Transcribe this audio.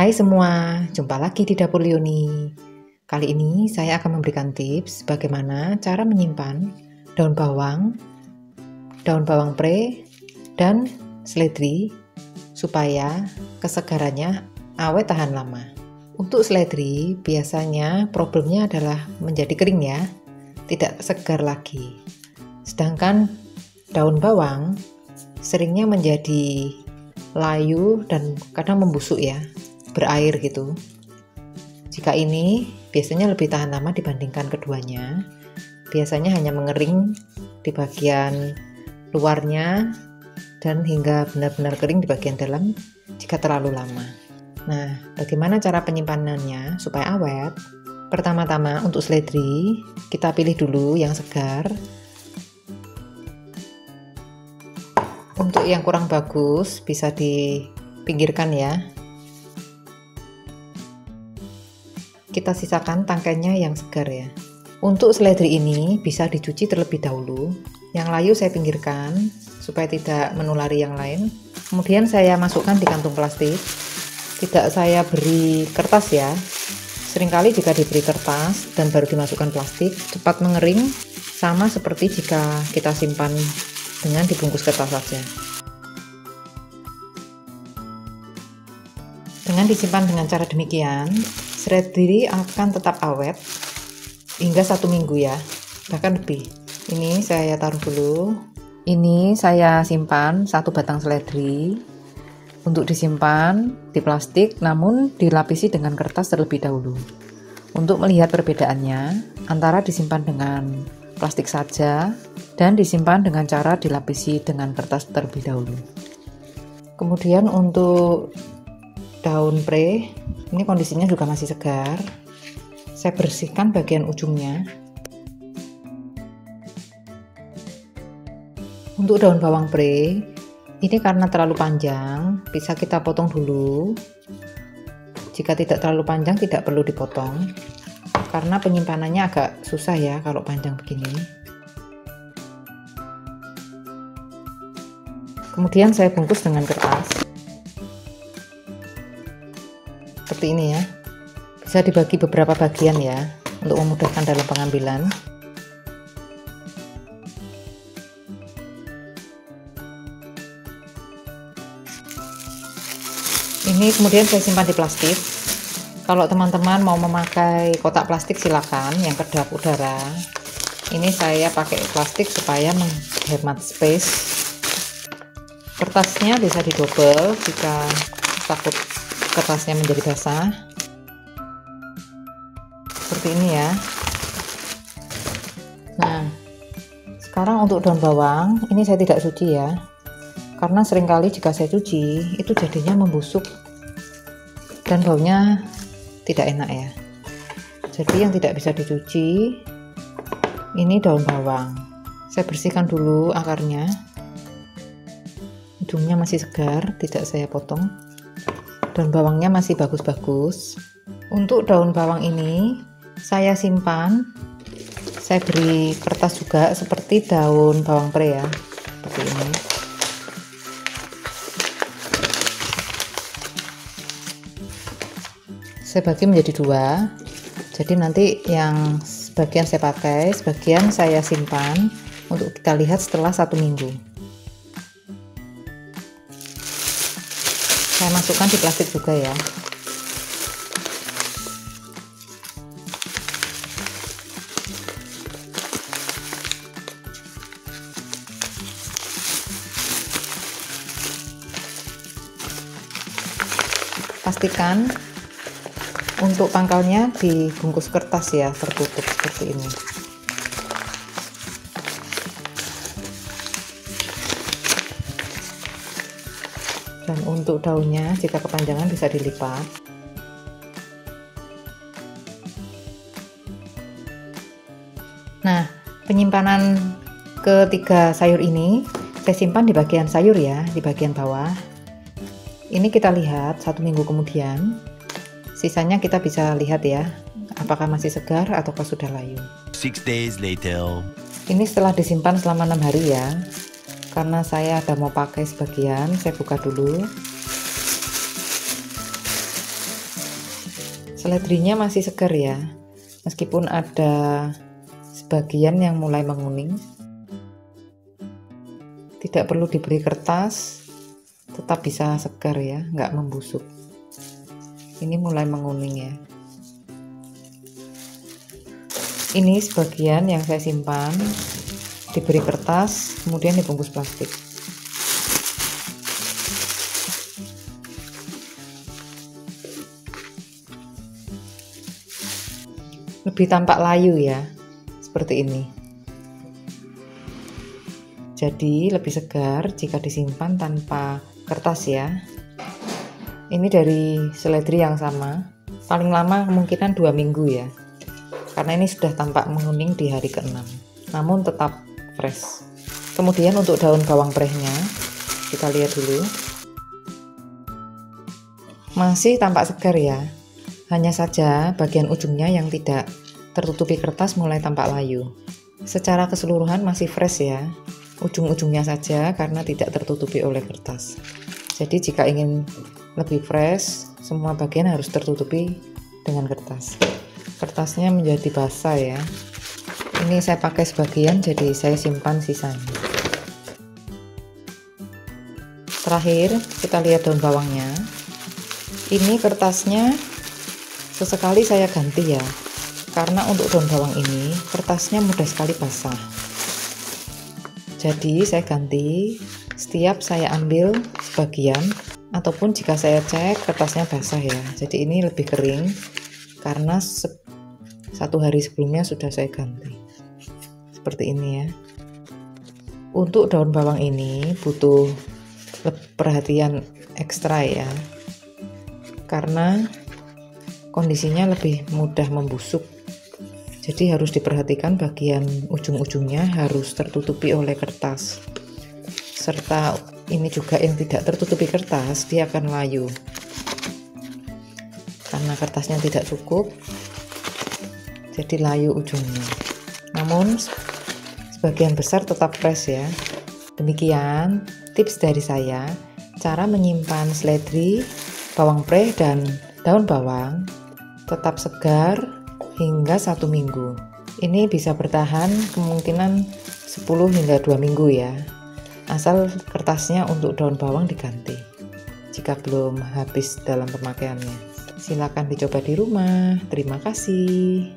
Hai semua, jumpa lagi di Dapur Lioni. Kali ini saya akan memberikan tips bagaimana cara menyimpan daun bawang pre, dan seledri supaya kesegarannya awet tahan lama. Untuk seledri biasanya problemnya adalah menjadi kering ya, tidak segar lagi. Sedangkan daun bawang seringnya menjadi layu dan kadang membusuk ya, berair gitu. Jika ini biasanya lebih tahan lama dibandingkan keduanya. Biasanya hanya mengering di bagian luarnya dan hingga benar-benar kering di bagian dalam jika terlalu lama. Nah, bagaimana cara penyimpanannya supaya awet? Pertama-tama untuk seledri, kita pilih dulu yang segar. Untuk yang kurang bagus bisa dipinggirkan ya. Kita sisakan tangkainya yang segar ya. Untuk seledri ini bisa dicuci terlebih dahulu. Yang layu saya pinggirkan supaya tidak menulari yang lain. Kemudian saya masukkan di kantung plastik. Tidak saya beri kertas ya. Seringkali jika diberi kertas dan baru dimasukkan plastik, cepat mengering, sama seperti jika kita simpan dengan dibungkus kertas saja. Dengan disimpan dengan cara demikian, seledri akan tetap awet hingga 1 minggu ya, bahkan lebih. Ini saya taruh dulu. Ini saya simpan 1 batang seledri untuk disimpan di plastik, namun dilapisi dengan kertas terlebih dahulu. Untuk melihat perbedaannya antara disimpan dengan plastik saja dan disimpan dengan cara dilapisi dengan kertas terlebih dahulu. Kemudian untuk daun pre, ini kondisinya juga masih segar. Saya bersihkan bagian ujungnya. Untuk daun bawang pre, ini karena terlalu panjang, bisa kita potong dulu. Jika tidak terlalu panjang, tidak perlu dipotong, karena penyimpanannya agak susah ya kalau panjang begini. Kemudian saya bungkus dengan kertas seperti ini ya. Bisa dibagi beberapa bagian ya untuk memudahkan dalam pengambilan. Ini kemudian saya simpan di plastik. Kalau teman-teman mau memakai kotak plastik silakan yang kedap udara. Ini saya pakai plastik supaya menghemat space. Kertasnya bisa didobel jika takut kertasnya menjadi basah. Seperti ini ya. Nah, sekarang untuk daun bawang, ini saya tidak cuci ya. Karena seringkali jika saya cuci, itu jadinya membusuk dan baunya tidak enak ya. Jadi yang tidak bisa dicuci, ini daun bawang. Saya bersihkan dulu akarnya. Ujungnya masih segar, tidak saya potong. Daun bawangnya masih bagus-bagus. Untuk daun bawang ini saya simpan, saya beri kertas juga seperti daun bawang pre ya, seperti ini. Saya bagi menjadi 2, jadi nanti yang sebagian saya pakai, sebagian saya simpan untuk kita lihat setelah 1 minggu. Saya masukkan di plastik juga ya. Pastikan untuk pangkalnya dibungkus kertas ya, tertutup seperti ini. Dan untuk daunnya jika kepanjangan bisa dilipat. Nah, penyimpanan ketiga sayur ini saya simpan di bagian sayur ya, di bagian bawah. Ini kita lihat 1 minggu kemudian. Sisanya kita bisa lihat ya, apakah masih segar ataukah sudah layu. 6 days later. Ini setelah disimpan selama 6 hari ya. Karena saya ada mau pakai sebagian, saya buka dulu. Seledrinya masih segar ya, meskipun ada sebagian yang mulai menguning. Tidak perlu diberi kertas, tetap bisa segar ya, nggak membusuk. Ini mulai menguning ya. Ini sebagian yang saya simpan, diberi kertas, kemudian dibungkus plastik. Lebih tampak layu ya, seperti ini. Jadi lebih segar jika disimpan tanpa kertas ya. Ini dari seledri yang sama, paling lama kemungkinan 2 minggu ya, karena ini sudah tampak menguning di hari ke-6, namun tetap fresh. Kemudian untuk daun bawang prehnya, kita lihat dulu. Masih tampak segar ya, hanya saja bagian ujungnya yang tidak tertutupi kertas mulai tampak layu. Secara keseluruhan masih fresh ya, ujung-ujungnya saja karena tidak tertutupi oleh kertas. Jadi jika ingin lebih fresh, semua bagian harus tertutupi dengan kertas. Kertasnya menjadi basah ya. Ini saya pakai sebagian, jadi saya simpan sisanya. Terakhir kita lihat daun bawangnya. Ini kertasnya sesekali saya ganti ya, karena untuk daun bawang ini kertasnya mudah sekali basah. Jadi saya ganti setiap saya ambil sebagian, ataupun jika saya cek kertasnya basah ya. Jadi ini lebih kering karena 1 hari sebelumnya sudah saya ganti. Seperti ini ya. Untuk daun bawang ini butuh perhatian ekstra ya, karena kondisinya lebih mudah membusuk. Jadi harus diperhatikan bagian ujung-ujungnya harus tertutupi oleh kertas. Serta ini juga yang tidak tertutupi kertas, dia akan layu. Karena kertasnya tidak cukup, jadi layu ujungnya. Namun sebagian besar tetap fresh ya. Demikian tips dari saya, cara menyimpan seledri, bawang preh, dan daun bawang tetap segar hingga 1 minggu. Ini bisa bertahan kemungkinan 10 hingga 2 minggu ya, asal kertasnya untuk daun bawang diganti jika belum habis dalam pemakaiannya. Silakan dicoba di rumah. Terima kasih.